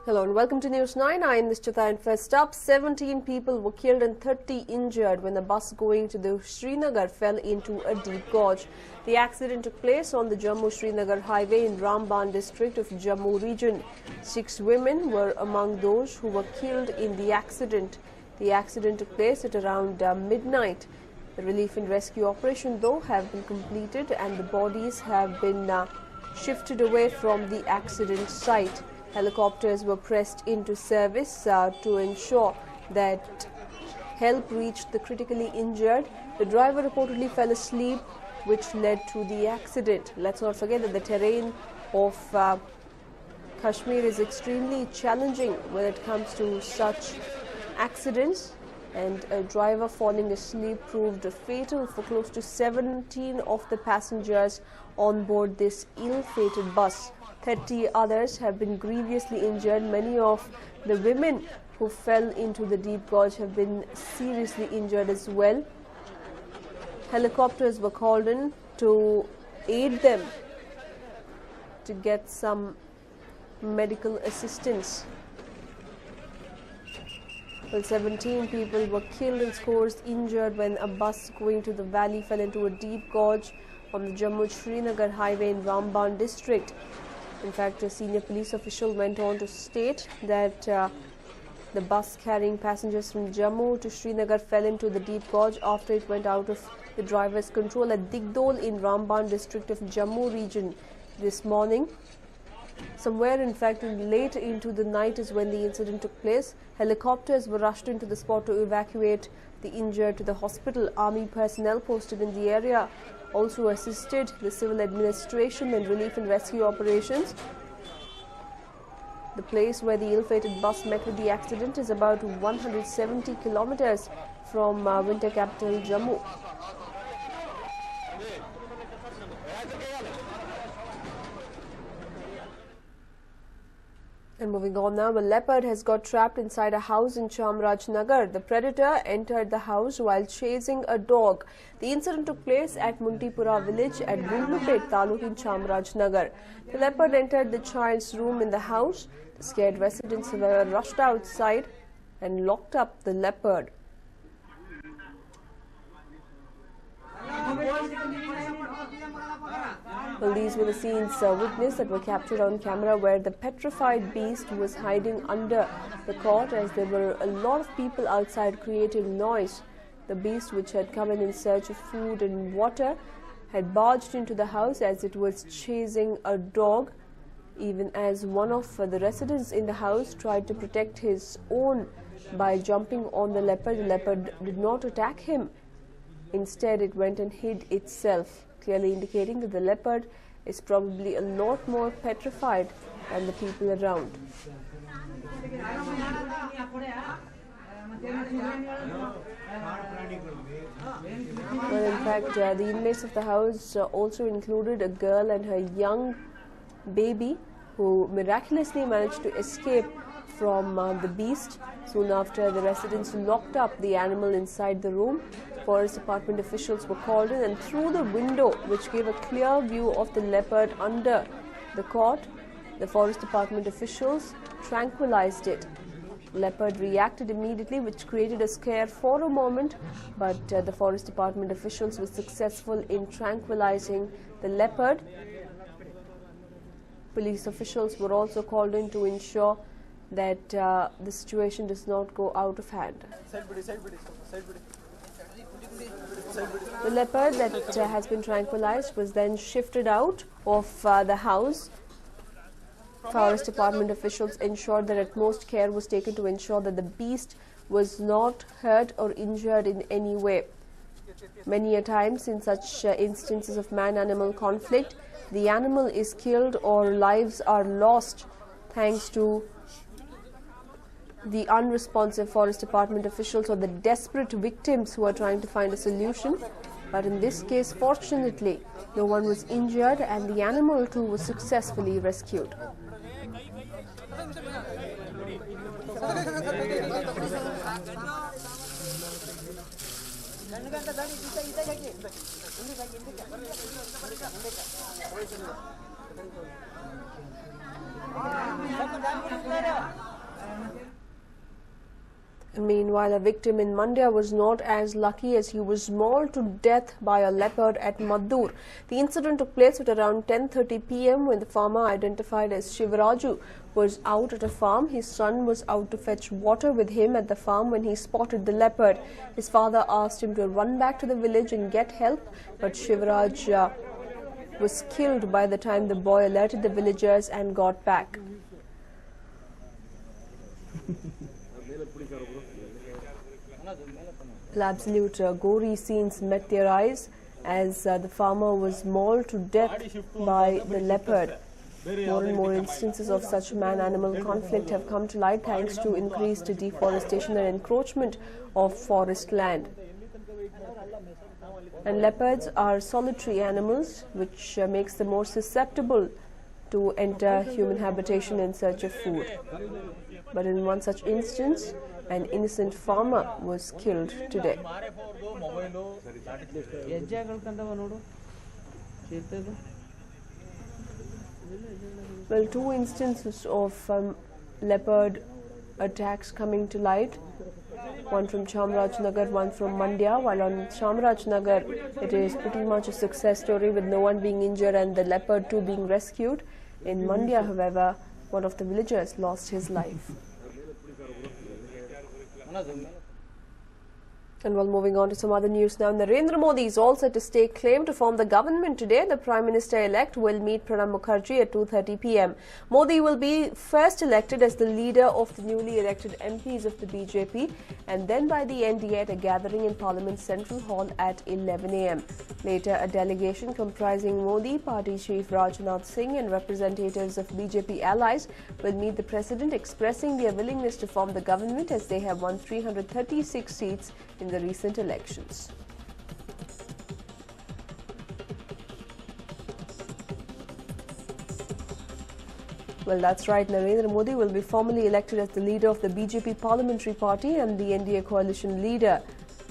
Hello and welcome to News 9. I am Nishchita, and first up, 17 people were killed and 30 injured when a bus going to the Srinagar fell into a deep gorge. The accident took place on the Jammu-Srinagar highway in Ramban district of Jammu region. 6 women were among those who were killed in the accident. The accident took place at around midnight. The relief and rescue operation, though, have been completed and the bodies have been shifted away from the accident site. Helicopters were pressed into service to ensure that help reached the critically injured. The driver reportedly fell asleep, which led to the accident. Let's not forget that the terrain of Kashmir is extremely challenging when it comes to such accidents, and a driver falling asleep proved fatal for close to 17 of the passengers on board this ill-fated bus. 30 others have been grievously injured. Many of the women who fell into the deep gorge have been seriously injured as well. Helicopters were called in to aid them to get some medical assistance. Well, 17 people were killed and scores injured when a bus going to the valley fell into a deep gorge on the Jammu-Srinagar highway in Ramban district. In fact, a senior police official went on to state that the bus carrying passengers from Jammu to Srinagar fell into the deep gorge after it went out of the driver's control at Digdol in Ramban district of Jammu region this morning. Somewhere, in fact, late into the night is when the incident took place. Helicopters were rushed into the spot to evacuate the injured to the hospital. Army personnel posted in the area also assisted the civil administration and relief and rescue operations. The place where the ill-fated bus met with the accident is about 170 kilometers from winter capital Jammu. And moving on now, a leopard has got trapped inside a house in Chamarajnagar. The predator entered the house while chasing a dog. The incident took place at Muntipura village at Gundlupet Taluk in Chamarajnagar. The leopard entered the child's room in the house. The scared residents were rushed outside and locked up the leopard. Well, these were the scenes witnessed that were captured on camera, where the petrified beast was hiding under the cot as there were a lot of people outside creating noise. The beast, which had come in search of food and water, had barged into the house as it was chasing a dog. Even as one of the residents in the house tried to protect his own by jumping on the leopard did not attack him. Instead, it went and hid itself, clearly indicating that the leopard is probably a lot more petrified than the people around. Well, in fact, the inmates of the house also included a girl and her young baby, who miraculously managed to escape from the beast. Soon after, the residents locked up the animal inside the room. Forest department officials were called in, and through the window, which gave a clear view of the leopard under the cot, the forest department officials tranquilized it. The leopard reacted immediately, which created a scare for a moment, but the forest department officials were successful in tranquilizing the leopard. Police officials were also called in to ensure that the situation does not go out of hand. The leopard that has been tranquilized was then shifted out of the house. Forest department officials ensured that utmost care was taken to ensure that the beast was not hurt or injured in any way. Many a times in such instances of man-animal conflict, the animal is killed or lives are lost thanks to the unresponsive forest department officials or the desperate victims who are trying to find a solution. But in this case, fortunately, no one was injured and the animal too was successfully rescued. Thank you. Meanwhile, a victim in Mandya was not as lucky as he was mauled to death by a leopard at Maddur. The incident took place at around 10:30 p.m. when the farmer, identified as Shivaraju, was out at a farm. His son was out to fetch water with him at the farm when he spotted the leopard. His father asked him to run back to the village and get help, but Shivaraj was killed by the time the boy alerted the villagers and got back. Absolute gory scenes met their eyes as the farmer was mauled to death by the leopard. More and more instances of such man-animal conflict have come to light thanks to increased deforestation and encroachment of forest land. And leopards are solitary animals, which makes them more susceptible to enter human habitation in search of food. But in one such instance, an innocent farmer was killed today. Well, two instances of leopard attacks coming to light. One from Chamarajanagar, one from Mandya. While on Chamarajanagar, it is pretty much a success story with no one being injured and the leopard too being rescued. In Mandya, however, one of the villagers lost his life. And while moving on to some other news now, Narendra Modi is all set to stake claim to form the government today. The Prime Minister-elect will meet Pranab Mukherjee at 2:30 p.m. Modi will be first elected as the leader of the newly elected MPs of the BJP and then by the NDA at a gathering in Parliament Central Hall at 11 a.m. Later, a delegation comprising Modi, Party Chief Rajnath Singh and representatives of BJP allies will meet the President, expressing their willingness to form the government as they have won 336 seats in the recent elections. Well, that's right. Narendra Modi will be formally elected as the leader of the BJP parliamentary party and the NDA coalition leader.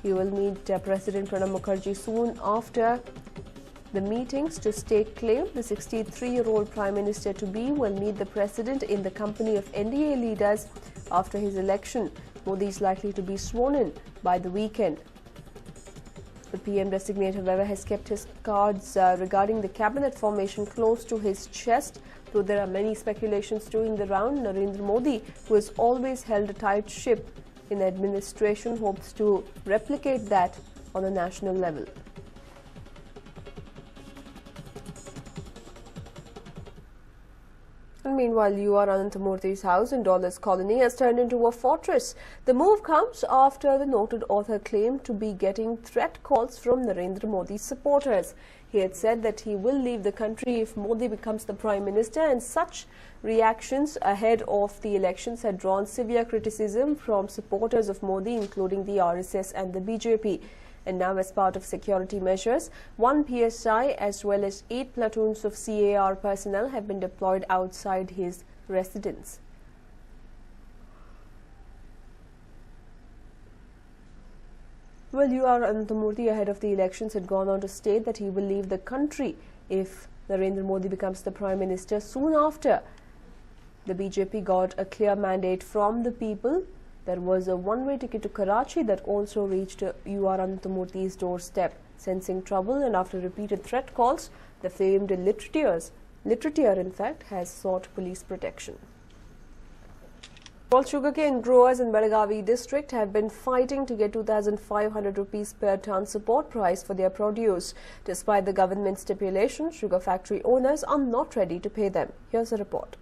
He will meet President Pranab Mukherjee soon after the meetings to stake claim. The 63-year-old Prime Minister-to-be will meet the President in the company of NDA leaders after his election. Modi is likely to be sworn in by the weekend. The PM-designate, however, has kept his cards regarding the cabinet formation close to his chest. Though there are many speculations doing the round, Narendra Modi, who has always held a tight ship in administration, hopes to replicate that on a national level. And meanwhile, UR Ananthamurthy's house in Dollars Colony has turned into a fortress. The move comes after the noted author claimed to be getting threat calls from Narendra Modi's supporters. He had said that he will leave the country if Modi becomes the Prime Minister, and such reactions ahead of the elections had drawn severe criticism from supporters of Modi, including the RSS and the BJP. And now, as part of security measures, 1 PSI as well as 8 platoons of CAR personnel have been deployed outside his residence. Well, UR Ananthamurthy, ahead of the elections, had gone on to state that he will leave the country if Narendra Modi becomes the Prime Minister soon after the BJP got a clear mandate from the people. There was a one-way ticket to Karachi that also reached UR Ananthamurthy's doorstep. Sensing trouble and after repeated threat calls, the famed litterateur in fact has sought police protection. All sugarcane growers in Belagavi district have been fighting to get 2,500 rupees per ton support price for their produce. Despite the government stipulation, sugar factory owners are not ready to pay them. Here's a report.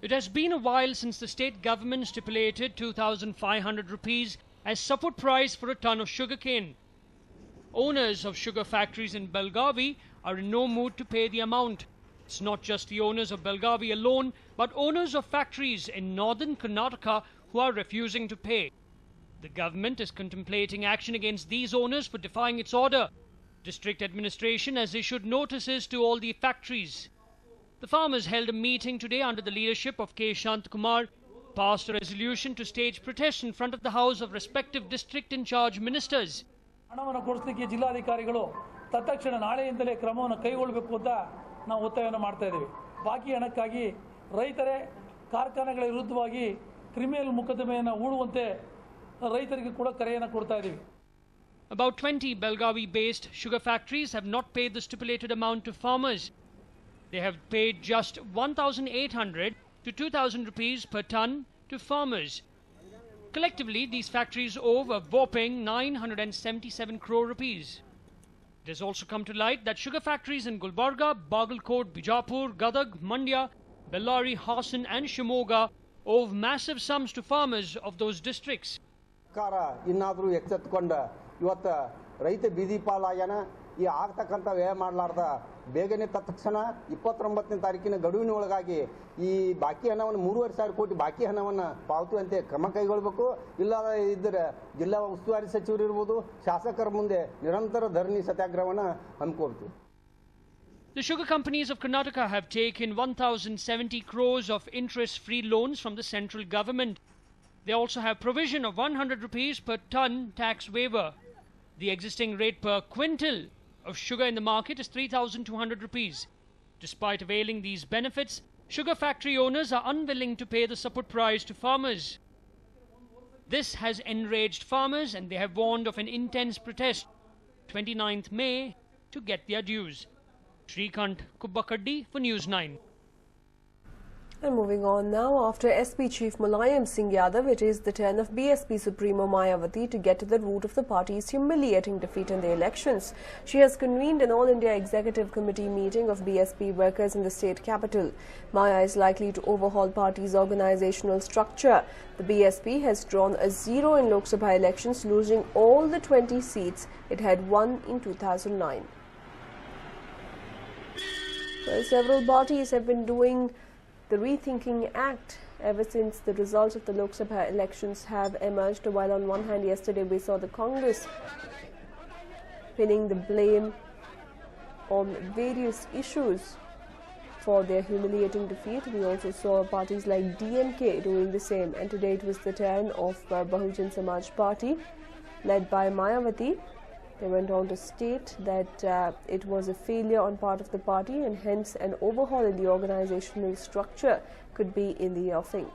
It has been a while since the state government stipulated 2,500 rupees as support price for a ton of sugarcane. Owners of sugar factories in Belagavi are in no mood to pay the amount. It's not just the owners of Belagavi alone, but owners of factories in northern Karnataka who are refusing to pay. The government is contemplating action against these owners for defying its order. District administration has issued notices to all the factories. The farmers held a meeting today under the leadership of K. Shantakumar, passed a resolution to stage protest in front of the house of respective district in charge ministers. ಹಣವನ್ನು ಕೊಡಿಸಲಿಕ್ಕೆ ಜಿಲ್ಲಾಧಿಕಾರಿಗಳು ತತ್ಕ್ಷಣ ನಾಳೆಯಿಂದಲೇ ಕ್ರಮವನ್ನು ಕೈಗೊಳ್ಳಬೇಕು ಅಂತ ನಾವು ಒತ್ತಾಯವನ್ನು ಮಾಡ್ತಾ ಇದ್ದೀವಿ. ಬಾಕಿ ಹಣಕ್ಕಾಗಿ ರೈತರೇ ಕಾರ್ಖಾನೆಗಳ ವಿರುದ್ಧವಾಗಿ ಕ್ರಿಮಿನಲ್ ಮೊಕದ್ದಮೆಯನ್ನು ಹೂಡುವಂತೆ ರೈತರಿಗೆ ಕೂಡ ಕರೆಯನ್ನು ಕೊಡ್ತಾ ಇದ್ದೀವಿ. About 20 Belgavi-based sugar factories have not paid the stipulated amount to farmers. They have paid just 1,800 to 2,000 rupees per ton to farmers. Collectively, these factories owe a whopping 977 crore rupees. It has also come to light that sugar factories in Gulbarga, Bagalkot, Bijapur, Gadag, Mandya, Bellary, Hassan and Shimoga owe massive sums to farmers of those districts. ಸರ್ಕಾರ ಇನ್ನಾದರೂ ಎಚ್ಚೆತ್ತುಕೊಂಡ ಇವತ್ತು ರೈತ ಬೀದಿ ಪಾಲಾಗ್ಯಾನ. ಈ ಆಗ್ತಕ್ಕಂಥ ವ್ಯಯ ಮಾಡಲಾರ್ದ ಬೇಗನೆ ತತ್ಕ್ಷಣ 29ನೇ ತಾರೀಕಿನ ಗಡುವಿನ ಒಳಗಾಗಿ ಈ ಬಾಕಿ ಹಣವನ್ನು 3,500 ಕೋಟಿ ಬಾಕಿ ಹಣವನ್ನು ಪಾವತಿಸುವಂತೆ ಕ್ರಮ ಕೈಗೊಳ್ಳಬೇಕು. ಇಲ್ಲದ ಇದ್ದರೆ ಜಿಲ್ಲಾ ಉಸ್ತುವಾರಿ ಸಚಿವರು ಇರ್ಬೋದು, ಶಾಸಕರ ಮುಂದೆ ನಿರಂತರ ಧರಣಿ ಸತ್ಯಾಗ್ರಹವನ್ನು ಹಮ್ಮಿಕೊಳ್ತೀವಿ. The sugar companies of Karnataka have taken 1,070 crores of interest-free loans from the central government. They also have provision of 100 rupees per ton tax waiver. The existing rate per quintal of sugar in the market is 3,200 rupees. Despite availing these benefits, sugar factory owners are unwilling to pay the support price to farmers. This has enraged farmers and they have warned of an intense protest 29th May to get their dues. Shrikant Kubbakaddi for News9. And moving on now, after SP Chief Mulayam Singh Yadav, it is the turn of BSP Supremo Mayawati to get to the root of the party's humiliating defeat in the elections. She has convened an All India Executive Committee meeting of BSP workers in the state capital. Maya is likely to overhaul party's organizational structure. The BSP has drawn a zero in Lok Sabha elections, losing all the 20 seats it had won in 2009. Well, several parties have been doing the rethinking act ever since the results of the Lok Sabha elections have emerged. While on one hand, yesterday we saw the Congress pinning the blame on various issues for their humiliating defeat. We also saw parties like DMK doing the same, and today it was the turn of Bahujan Samaj Party led by Mayawati. They went on to state that it was a failure on part of the party and hence an overhaul in the organizational structure could be in the offing.